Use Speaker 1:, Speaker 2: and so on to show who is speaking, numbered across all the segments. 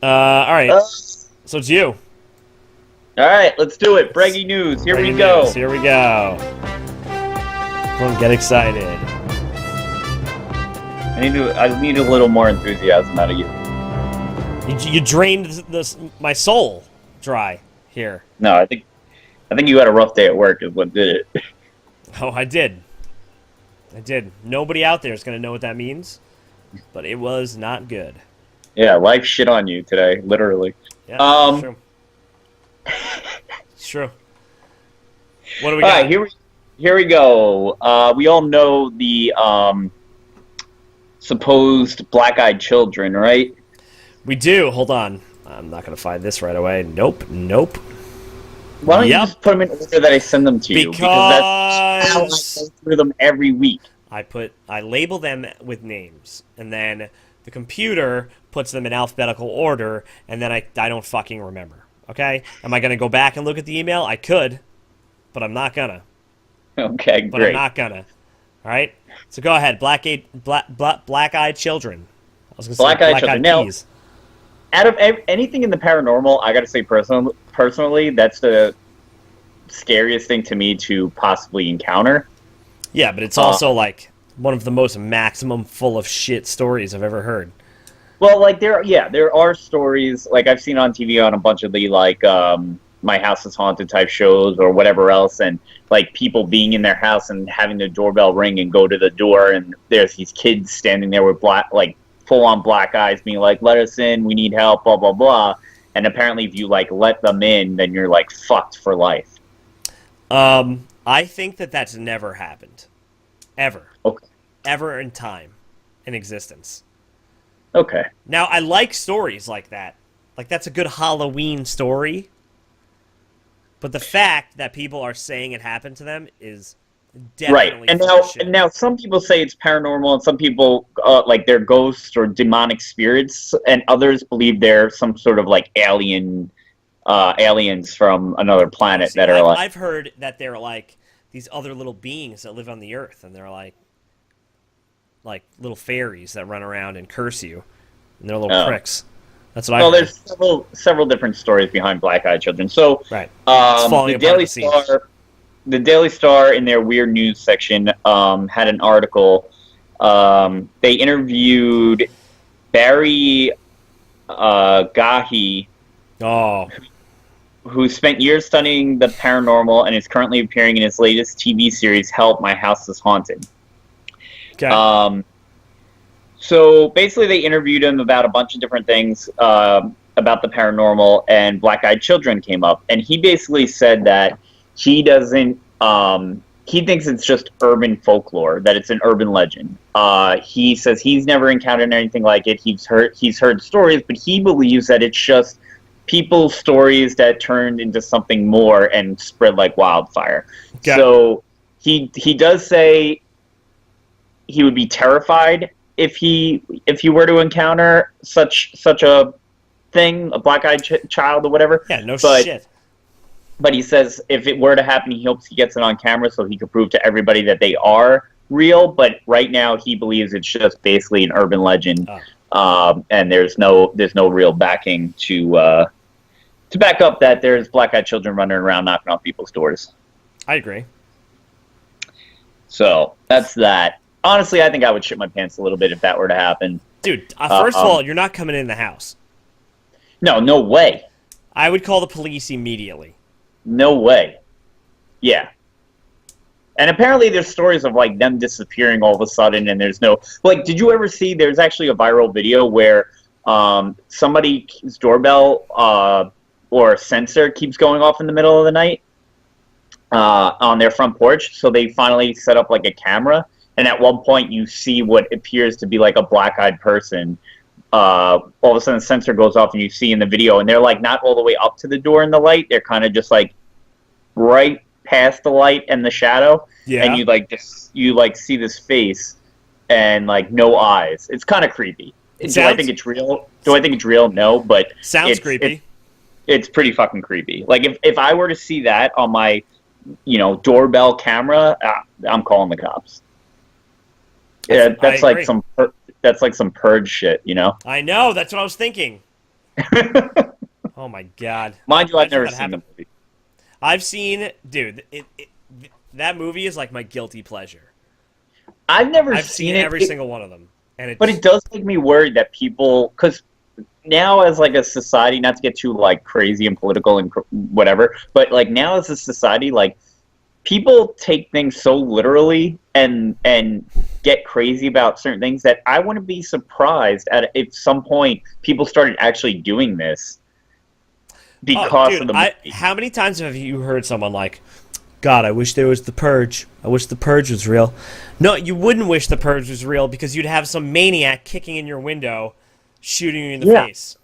Speaker 1: All right. So it's you.
Speaker 2: All right, let's do it. Breggy news. Here we go.
Speaker 1: Here we go. Everyone get excited.
Speaker 2: I need a little more enthusiasm out of you.
Speaker 1: You drained my soul dry here.
Speaker 2: No, I think you had a rough day at work is what did it.
Speaker 1: Oh, I did. Nobody out there is going to know what that means, but it was not good.
Speaker 2: Yeah, life shit on you today, literally.
Speaker 1: Yeah, it's true. It's true. What do we got?
Speaker 2: All right, here we go. We all know the supposed black-eyed children, right?
Speaker 1: We do. Hold on. I'm not going to find this right away. Nope.
Speaker 2: Why don't you just put them in order that I send them to you? Because that's how I go through them every week.
Speaker 1: I label them with names, and then the computer puts them in alphabetical order, and then I don't fucking remember. Okay? Am I going to go back and look at the email? I could, but I'm not gonna.
Speaker 2: Okay, great.
Speaker 1: But I'm not gonna. All right? So go ahead. Black-eyed children. I was going to say black-eyed
Speaker 2: children.
Speaker 1: peas.
Speaker 2: Now, out of anything in the paranormal, I got to say personally, that's the scariest thing to me to possibly encounter.
Speaker 1: Yeah, but it's also like one of the most maximum full of shit stories I've ever heard.
Speaker 2: Well, like there are stories like I've seen on TV on a bunch of the like My House is Haunted type shows or whatever else, and like people being in their house and having the doorbell ring and go to the door, and there's these kids standing there with full on black eyes, being like, "Let us in, we need help," blah blah blah. And apparently, if you like let them in, then you're like fucked for life.
Speaker 1: I think that's never happened, ever.
Speaker 2: Okay.
Speaker 1: Ever in time, in existence.
Speaker 2: Okay.
Speaker 1: Now, I like stories like that. Like, that's a good Halloween story. But the fact that people are saying it happened to them is definitely
Speaker 2: right. And now some people say it's paranormal, and some people, like, they're ghosts or demonic spirits, and others believe they're some sort of, like, aliens from another planet that are like...
Speaker 1: I've heard that they're, like, these other little beings that live on the Earth, and they're, like little fairies that run around and curse you, and they're little pricks. That's what I heard.
Speaker 2: There's several different stories behind black-eyed children. So,
Speaker 1: right.
Speaker 2: The Daily Star, in their weird news section, had an article. They interviewed Barry Gahi, who spent years studying the paranormal and is currently appearing in his latest TV series, Help, My House is Haunted.
Speaker 1: Okay.
Speaker 2: So basically they interviewed him about a bunch of different things about the paranormal, and black-eyed children came up. And he basically said that he doesn't... he thinks it's just urban folklore, that it's an urban legend. He says he's never encountered anything like it. He's heard stories, but he believes that it's just people's stories that turned into something more and spread like wildfire. Okay. So he does say he would be terrified if he were to encounter such a thing, a black-eyed child or whatever.
Speaker 1: Yeah, shit.
Speaker 2: But he says if it were to happen, he hopes he gets it on camera so he can prove to everybody that they are real. But right now, he believes it's just basically an urban legend, and there's no real backing to back up that there's black-eyed children running around knocking on people's doors.
Speaker 1: I agree.
Speaker 2: So that's that. Honestly, I think I would shit my pants a little bit if that were to happen.
Speaker 1: Dude, first of all, you're not coming in the house.
Speaker 2: No way.
Speaker 1: I would call the police immediately.
Speaker 2: No way. Yeah. And apparently there's stories of, like, them disappearing all of a sudden, and there's no... Like, did you ever see... There's actually a viral video where somebody's doorbell or sensor keeps going off in the middle of the night on their front porch, so they finally set up, like, a camera. And at one point, you see what appears to be like a black-eyed person. All of a sudden, the sensor goes off, and you see in the video, and they're like not all the way up to the door in the light. They're kind of just like right past the light and the shadow. Yeah. And you see this face and like no eyes. It's kind of creepy. Do I think it's real? No, but
Speaker 1: sounds creepy.
Speaker 2: It's pretty fucking creepy. Like if I were to see that on my doorbell camera, I'm calling the cops. Yeah, that's like some purge shit,
Speaker 1: I know, that's what I was thinking. Oh my god.
Speaker 2: Mind you, I've
Speaker 1: Imagine
Speaker 2: never
Speaker 1: that
Speaker 2: seen the
Speaker 1: happened.
Speaker 2: movie.
Speaker 1: I've seen, dude. That movie is like my guilty pleasure.
Speaker 2: I've never
Speaker 1: I've
Speaker 2: seen
Speaker 1: seen
Speaker 2: it,
Speaker 1: every single one of them, and
Speaker 2: but
Speaker 1: it's
Speaker 2: it does make me worried that people, because now as like a society, not to get too like crazy and political and whatever, but like now as a society, like people take things so literally and get crazy about certain things that I wouldn't be surprised at if some point people started actually doing this
Speaker 1: oh,
Speaker 2: because
Speaker 1: dude.
Speaker 2: of the
Speaker 1: I
Speaker 2: movie.
Speaker 1: how many times have you heard someone like, God, I wish there was the purge. I wish the purge was real. No, you wouldn't wish the purge was real because you'd have some maniac kicking in your window, shooting you in the
Speaker 2: Yeah,
Speaker 1: face.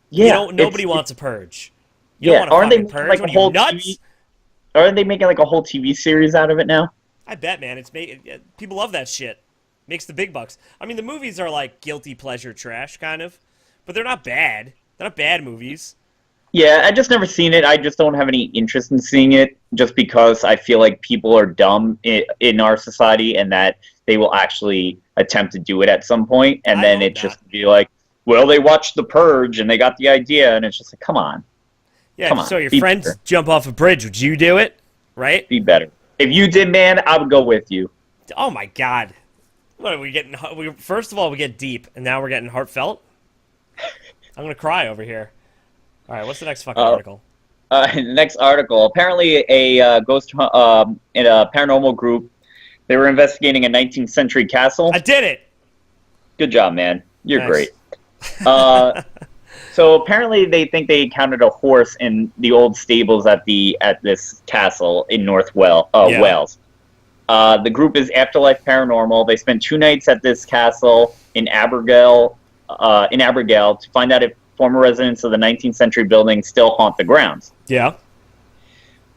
Speaker 1: You
Speaker 2: yeah,
Speaker 1: don't. Nobody wants a purge. You don't
Speaker 2: yeah.
Speaker 1: want a
Speaker 2: Aren't they
Speaker 1: fucking
Speaker 2: making
Speaker 1: purge.
Speaker 2: like a
Speaker 1: What are you
Speaker 2: whole
Speaker 1: nuts?
Speaker 2: TV? Aren't they making like a whole TV series out of it now?
Speaker 1: I bet, man. People love that shit. Makes the big bucks. I mean, the movies are like guilty pleasure trash, kind of, but they're not bad. They're not bad movies.
Speaker 2: Yeah, I just never seen it. I just don't have any interest in seeing it, just because I feel like people are dumb in our society, and that they will actually attempt to do it at some point, and
Speaker 1: I
Speaker 2: then
Speaker 1: hope
Speaker 2: it
Speaker 1: not.
Speaker 2: just be like, well, they watched The Purge and they got the idea, and it's just like,
Speaker 1: Yeah, if
Speaker 2: come
Speaker 1: you
Speaker 2: on,
Speaker 1: saw your
Speaker 2: be
Speaker 1: friends
Speaker 2: better,
Speaker 1: jump off a bridge, would you do it? Right?
Speaker 2: be better. If you did, man, I would go with you.
Speaker 1: Oh my god. What are we getting? First of all, we get deep, and now we're getting heartfelt. I'm gonna cry over here. All right, what's the next fucking
Speaker 2: Uh,
Speaker 1: article?
Speaker 2: the next article. Apparently, a ghost in a paranormal group. They were investigating a 19th century castle.
Speaker 1: I did it.
Speaker 2: Good job, man. You're
Speaker 1: Thanks.
Speaker 2: great. Uh, so apparently, they think they encountered a horse in the old stables at this castle in
Speaker 1: Yeah.
Speaker 2: Wales. The group is Afterlife Paranormal. They spent 2 nights at this castle in Abergele, to find out if former residents of the 19th century building still haunt the grounds.
Speaker 1: Yeah.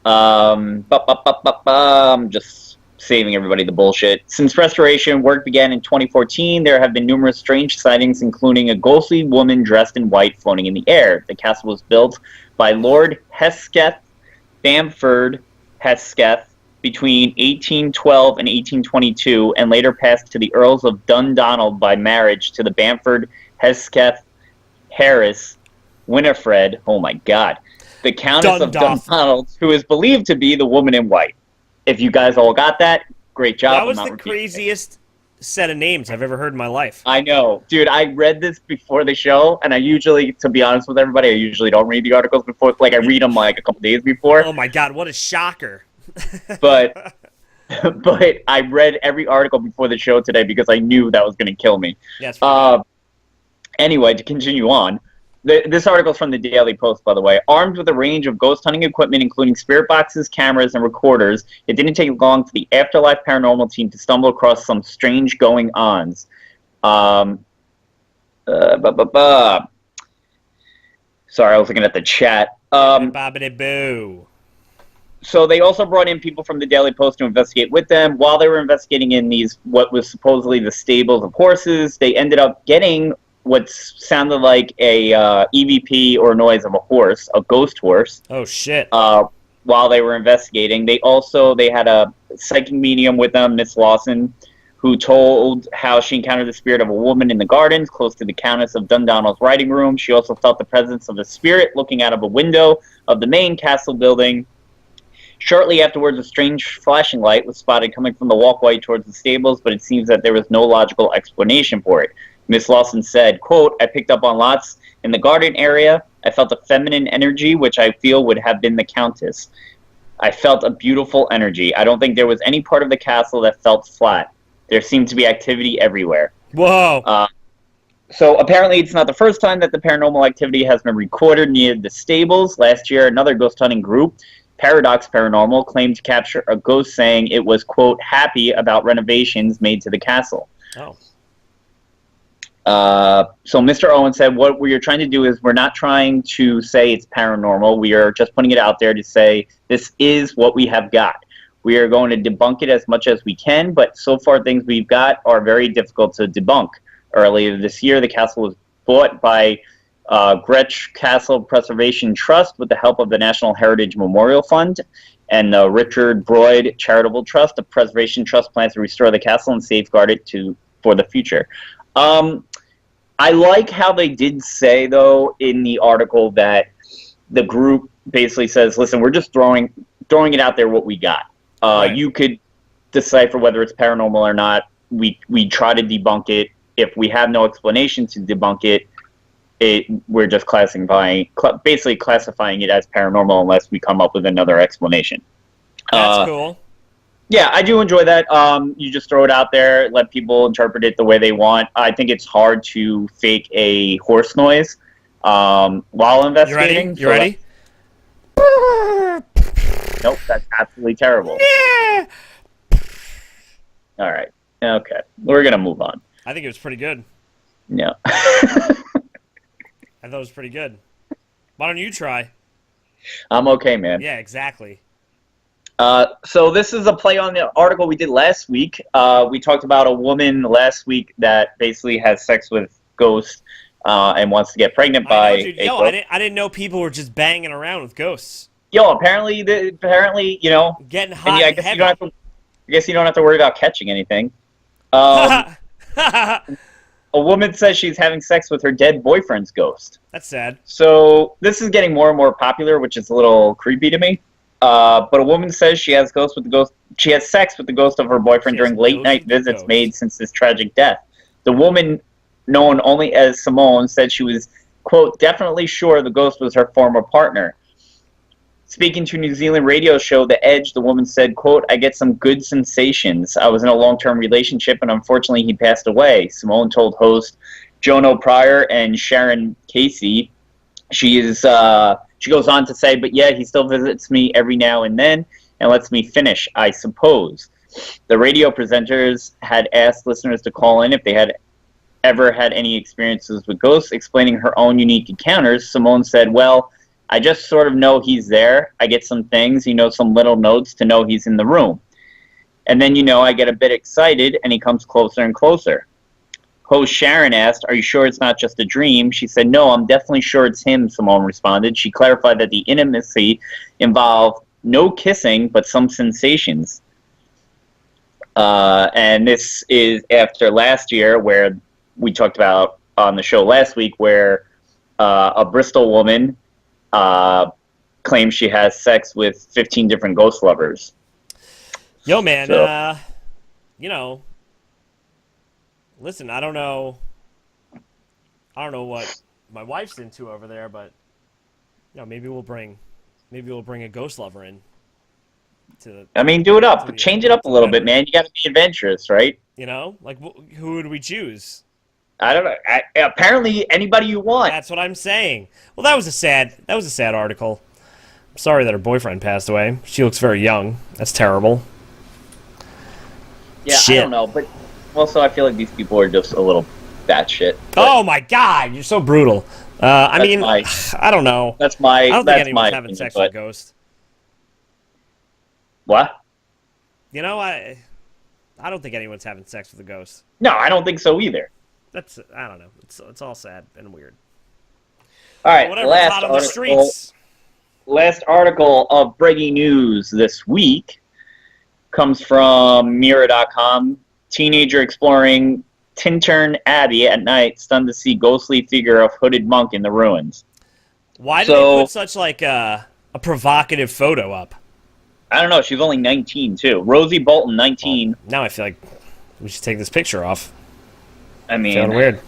Speaker 2: I'm just saving everybody the bullshit. Since restoration work began in 2014, there have been numerous strange sightings, including a ghostly woman dressed in white floating in the air. The castle was built by Lord Hesketh Bamford Hesketh between 1812 and 1822, and later passed to the Earls of Dundonald by marriage to the Bamford Hesketh Harris Winifred. Oh my God. The Countess of
Speaker 1: Dundoff.
Speaker 2: Dundonald, who is believed to be the woman in white. If you guys all got that, great job.
Speaker 1: That was
Speaker 2: I'm not
Speaker 1: the
Speaker 2: repeating it.
Speaker 1: craziest set of names I've ever heard in my life.
Speaker 2: I know. Dude, I read this before the show, and I usually, to be honest with everybody, I usually don't read the articles before. Like, I read them like a couple days before.
Speaker 1: Oh my god, what a shocker.
Speaker 2: But but I read every article before the show today because I knew that was going to kill me.
Speaker 1: Yes. Yeah,
Speaker 2: Anyway, to continue on, this article is from the Daily Post, by the way. Armed with a range of ghost hunting equipment, including spirit boxes, cameras, and recorders, it didn't take long for the Afterlife Paranormal team to stumble across some strange going-ons. Sorry, I was looking at the chat.
Speaker 1: Bobbity boo.
Speaker 2: So they also brought in people from the Daily Post to investigate with them. While they were investigating in these, what was supposedly the stables of horses, they ended up getting what sounded like a EVP or noise of a horse, a ghost horse.
Speaker 1: Oh shit.
Speaker 2: While they were investigating, they had a psychic medium with them, Miss Lawson, who told how she encountered the spirit of a woman in the gardens close to the Countess of Dundonald's writing room. She also felt the presence of a spirit looking out of a window of the main castle building. Shortly afterwards, a strange flashing light was spotted coming from the walkway towards the stables, but it seems that there was no logical explanation for it. Miss Lawson said, quote, I picked up on lots in the garden area. I felt a feminine energy, which I feel would have been the Countess. I felt a beautiful energy. I don't think there was any part of the castle that felt flat. There seemed to be activity everywhere.
Speaker 1: Whoa.
Speaker 2: So apparently it's not the first time that the paranormal activity has been recorded near the stables. Last year, another ghost hunting group, Paradox Paranormal, claimed to capture a ghost saying it was, quote, happy about renovations made to the castle.
Speaker 1: Oh.
Speaker 2: So Mr. Owen said, what we are trying to do is we're not trying to say it's paranormal. We are just putting it out there to say this is what we have got. We are going to debunk it as much as we can, but so far things we've got are very difficult to debunk. Earlier this year, the castle was bought by Gretsch Castle Preservation Trust with the help of the National Heritage Memorial Fund and the Richard Broyd Charitable Trust. The Preservation Trust plans to restore the castle and safeguard it for the future. I like how they did say, though, in the article that the group basically says, listen, we're just throwing it out there what we got.
Speaker 1: Right.
Speaker 2: You could decipher whether it's paranormal or not. We try to debunk it. If we have no explanation to debunk it, we're just basically classifying it as paranormal unless we come up with another explanation.
Speaker 1: That's cool.
Speaker 2: Yeah, I do enjoy that. You just throw it out there, let people interpret it the way they want. I think it's hard to fake a horse noise while investigating.
Speaker 1: You ready?
Speaker 2: Nope, that's absolutely terrible.
Speaker 1: Yeah.
Speaker 2: All right. Okay. We're going to move on.
Speaker 1: I think it was pretty good.
Speaker 2: Yeah.
Speaker 1: I thought it was pretty good. Why don't you try?
Speaker 2: I'm okay, man.
Speaker 1: Yeah, exactly.
Speaker 2: So this is a play on the article we did last week. We talked about a woman last week that basically has sex with ghosts and wants to get pregnant by
Speaker 1: I didn't know people were just banging around with ghosts.
Speaker 2: Yo, apparently, you know,
Speaker 1: Getting hot.
Speaker 2: I guess you don't have to worry about catching anything. A woman says she's having sex with her dead boyfriend's ghost.
Speaker 1: That's sad.
Speaker 2: So this is getting more and more popular, which is a little creepy to me. But a woman says she has sex with the ghost of her boyfriend during late night visits made since his tragic death. The woman, known only as Simone, said she was, quote, definitely sure the ghost was her former partner. Speaking to New Zealand radio show The Edge, the woman said, quote, I get some good sensations. I was in a long-term relationship, and unfortunately he passed away. Simone told host Joan O'Pryor and Sharon Casey. She goes on to say, but yeah, he still visits me every now and then and lets me finish, I suppose. The radio presenters had asked listeners to call in if they had ever had any experiences with ghosts. Explaining her own unique encounters, Simone said, well, I just sort of know he's there. I get some things, some little notes to know he's in the room. And then, I get a bit excited, and he comes closer and closer. Host Sharon asked, are you sure it's not just a dream? She said, no, I'm definitely sure it's him, Simone responded. She clarified that the intimacy involved no kissing, but some sensations. And this is after last year, where we talked about on the show last week, where a Bristol woman claims she has sex with 15 different ghost lovers.
Speaker 1: Yo, man, so, listen, I don't know what my wife's into over there, but maybe we'll bring a ghost lover in. Do
Speaker 2: it up, change it up a little bit, man. You got to be adventurous, right?
Speaker 1: Like who would we choose?
Speaker 2: I don't know. Apparently, anybody you want.
Speaker 1: That's what I'm saying. Well, that was a sad article. I'm sorry that her boyfriend passed away. She looks very young. That's terrible.
Speaker 2: Yeah,
Speaker 1: Shit.
Speaker 2: I don't know, but also I feel like these people are just a little batshit.
Speaker 1: Oh my God, you're so brutal. I don't know.
Speaker 2: I don't
Speaker 1: think anyone's having sex with a ghost.
Speaker 2: What?
Speaker 1: I don't think anyone's having sex with a ghost.
Speaker 2: No, I don't think so either.
Speaker 1: I don't know. It's all sad and weird.
Speaker 2: All right, last article of Breggy News this week comes from Mirror.com. Teenager exploring Tintern Abbey at night, stunned to see ghostly figure of hooded monk in the ruins.
Speaker 1: Why did they put such a provocative photo up?
Speaker 2: I don't know. She's only 19 too. Rosie Bolton, 19.
Speaker 1: Well, now I feel like we should take this picture off.
Speaker 2: Feeling
Speaker 1: weird.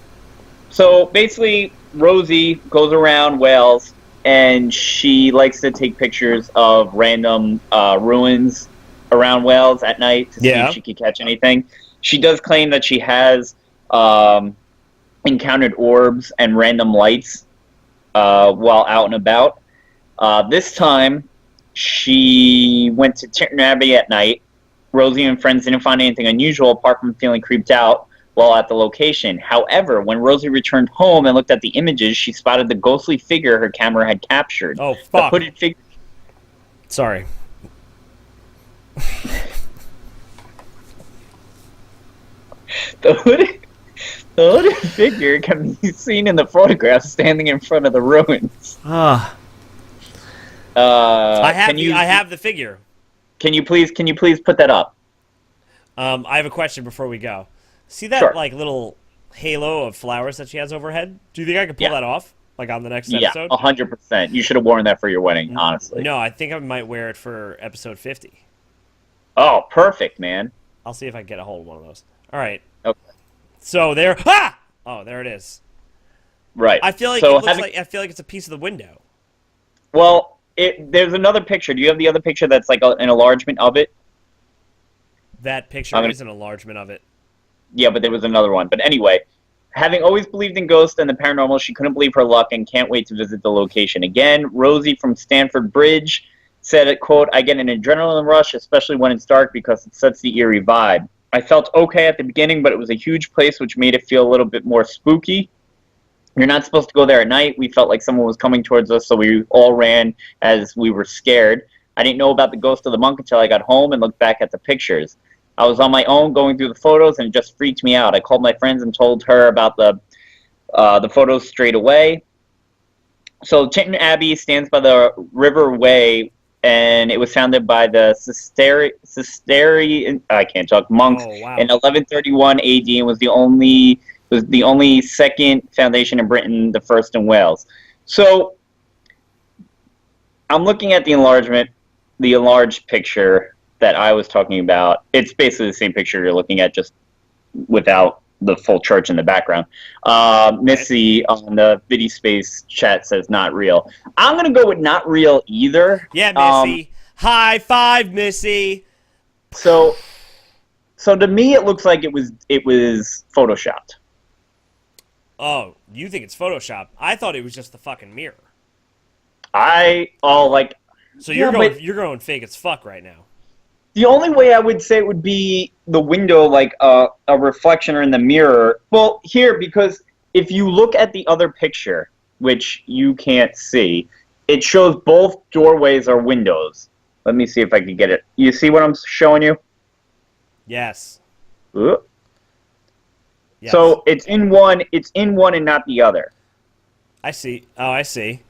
Speaker 2: So basically, Rosie goes around Wales, and she likes to take pictures of random ruins around Wales at night to see if she can catch anything. She does claim that she has encountered orbs and random lights while out and about. This time, she went to Tintern Abbey at night. Rosie and friends didn't find anything unusual apart from feeling creeped out while at the location. However, when Rosie returned home and looked at the images, she spotted the ghostly figure her camera had captured.
Speaker 1: Oh, fuck.
Speaker 2: The hooded figure...
Speaker 1: Sorry.
Speaker 2: The hooded figure can be seen in the photograph standing in front of the ruins.
Speaker 1: I have the figure.
Speaker 2: Can you please put that up?
Speaker 1: I have a question before we go. See that little halo of flowers that she has overhead. Do you think I could pull
Speaker 2: Yeah.
Speaker 1: that off? Like on the next
Speaker 2: Yeah,
Speaker 1: episode?
Speaker 2: 100%. You should have worn that for your wedding, honestly.
Speaker 1: No, I think I might wear it for episode 50.
Speaker 2: Oh, perfect, man.
Speaker 1: I'll see if I can get a hold of one of those. All right.
Speaker 2: Okay.
Speaker 1: So there. Ah! Oh, there it is.
Speaker 2: Right.
Speaker 1: I feel like
Speaker 2: So
Speaker 1: it looks like I feel like it's a piece of the window.
Speaker 2: Well, there's another picture. Do you have the other picture that's like an enlargement of it?
Speaker 1: That picture is an enlargement of it.
Speaker 2: Yeah, but there was another one. But anyway, having always believed in ghosts and the paranormal, she couldn't believe her luck and can't wait to visit the location again. Rosie from Stanford Bridge said, quote, I get an adrenaline rush, especially when it's dark because it sets the eerie vibe. I felt okay at the beginning, but it was a huge place which made it feel a little bit more spooky. You're not supposed to go there at night. We felt like someone was coming towards us, so we all ran as we were scared. I didn't know about the ghost of the monk until I got home and looked back at the pictures. I was on my own going through the photos, and it just freaked me out. I called my friends and told her about the photos straight away. So Chinton Abbey stands by the River Way, and it was founded by the Cistercian I can't talk monks in 1131 AD, and was the only second foundation in Britain, the first in Wales. So I'm looking at the enlarged picture that I was talking about. It's basically the same picture you're looking at, just without the full church in the background. Missy on the VIDI.SPACE chat says not real. I'm going to go with not real either.
Speaker 1: Yeah, Missy. High five, Missy.
Speaker 2: So to me, it looks like it was photoshopped.
Speaker 1: Oh, you think it's Photoshop? I thought it was just the fucking mirror.
Speaker 2: So
Speaker 1: you're going fake as fuck right now.
Speaker 2: The only way I would say it would be the window, like a reflection or in the mirror. Well, here, because if you look at the other picture, which you can't see, it shows both doorways are windows. Let me see if I can get it. You see what I'm showing you?
Speaker 1: Yes.
Speaker 2: Ooh.
Speaker 1: Yes.
Speaker 2: So it's in one and not the other.
Speaker 1: I see. Oh, I see.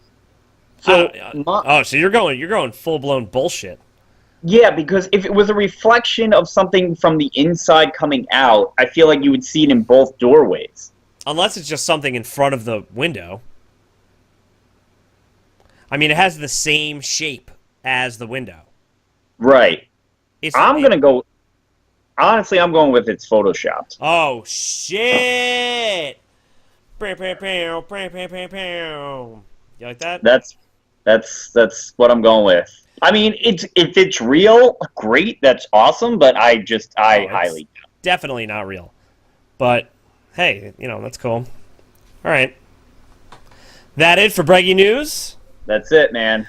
Speaker 2: So
Speaker 1: so you're going full blown bullshit.
Speaker 2: Yeah, because if it was a reflection of something from the inside coming out, I feel like you would see it in both doorways.
Speaker 1: Unless it's just something in front of the window. I mean, it has the same shape as the window.
Speaker 2: Right. Honestly, I'm going with it's photoshopped.
Speaker 1: Oh, shit! You like that?
Speaker 2: That's what I'm going with. I mean, if it's real, great, that's awesome, but I highly doubt.
Speaker 1: Definitely not real. But, hey, that's cool. All right. That it for Breggy News?
Speaker 2: That's it, man.